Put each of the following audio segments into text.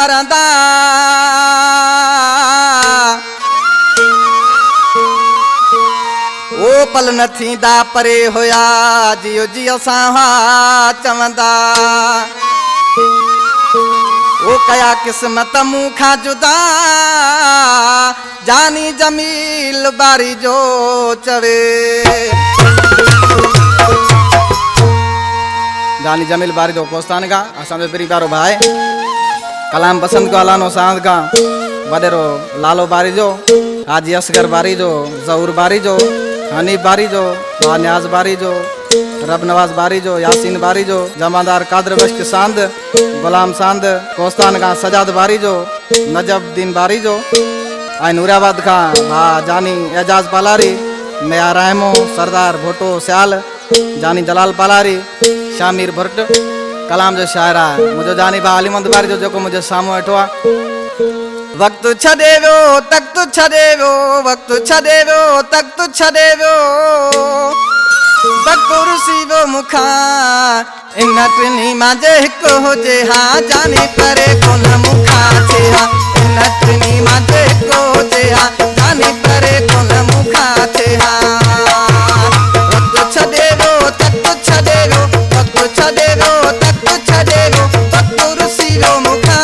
मरदा ओ पल न थींदा परे होया जियो जियो साहा चवंदा ओ कया किस्मत मूंखा जुदा जानी जमील बारी जो चवे जानी जमील बारी जो कोस्तान का असांजो परिवारो भाई कलाम बसंत को अलानो सांद का वडेरो लालो बारी जो हाजी असगर बारी जो जहूर बारी जो हनीफ बारी जो न्याज बारी जो रब नवाज बारी जो यासीन बारी जो जमादार कादर बश्क सांद गुलाम सांद कोस्तान का सजाद बारी जो नजब दीन बारी जो आई नूराबाद का भा जानी एजाज पालारी नया रहमो सरदार भोटो स्याल जानी जलाल पालारी शामिर भट्ट कलाम जो शायरा मुझे जानी बा अलीमंद बारी जो को मुझे सामो अठवा वक्त छदे वो तख्त छदे वो वक्त छदे वो तख्त छदे वो वक्त रुसी वो मुखा इन ट्रिनी माजे को हो जे हा जाने परे कोन मुखा छे हा इन ट्रिनी माजे को हो जे हा जाने परे कोन मुखा छे हा वक्त छदे वो तख्त छदे वो वक्त छदे वो तख्त छदे वो वक्त रुसी वो मुखा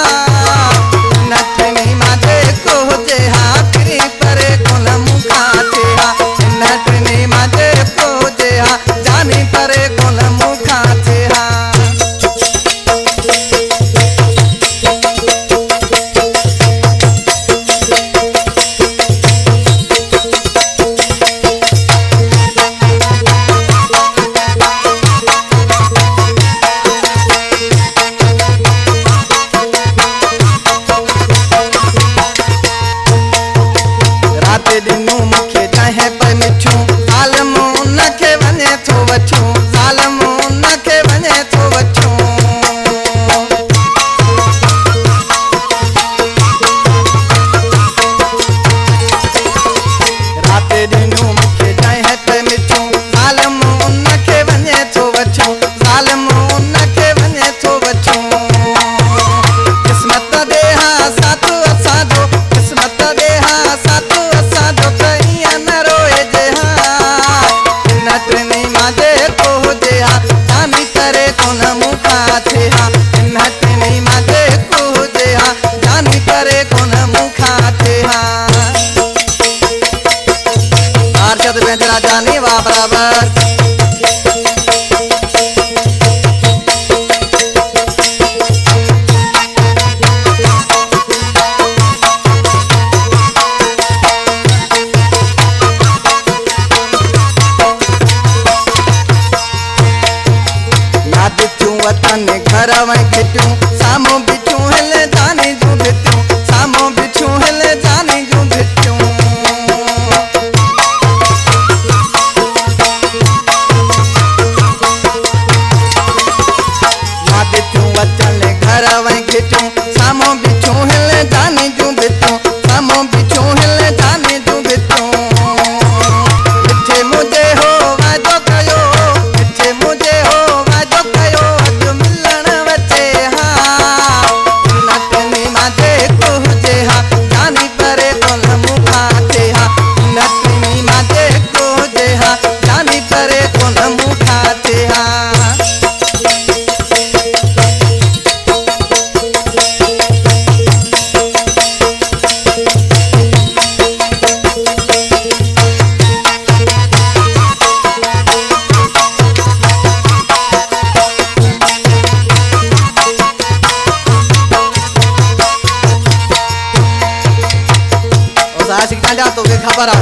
तो के खबर आ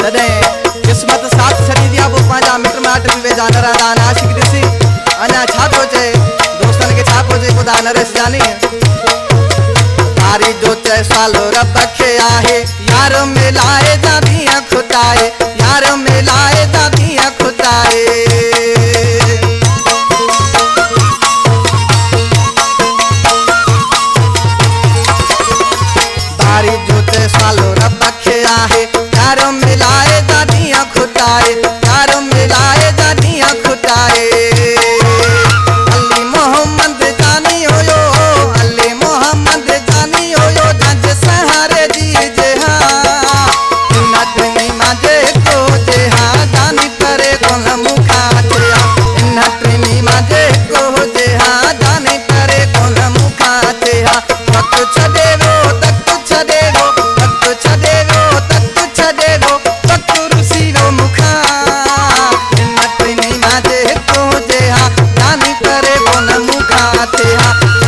जदे किस्मत साथ छड़ी दिया वो पांजा मिट माट भी वे जान रहा दान आशिक दिसी अना छा पहुंचे दोस्तन के छा पहुंचे खुदा नरेश जानी तारी जो चे सालो रब के आहे यार मिलाए जादियां खुदाए यार मिलाए जादियां खुदाए तारी जो चे सालो रब के आहे यार मिलाए जादियां खुदाए यार मिलाए जादियां खुदाए अली मोहम्मद जानी हो यो अली मोहम्मद हाँ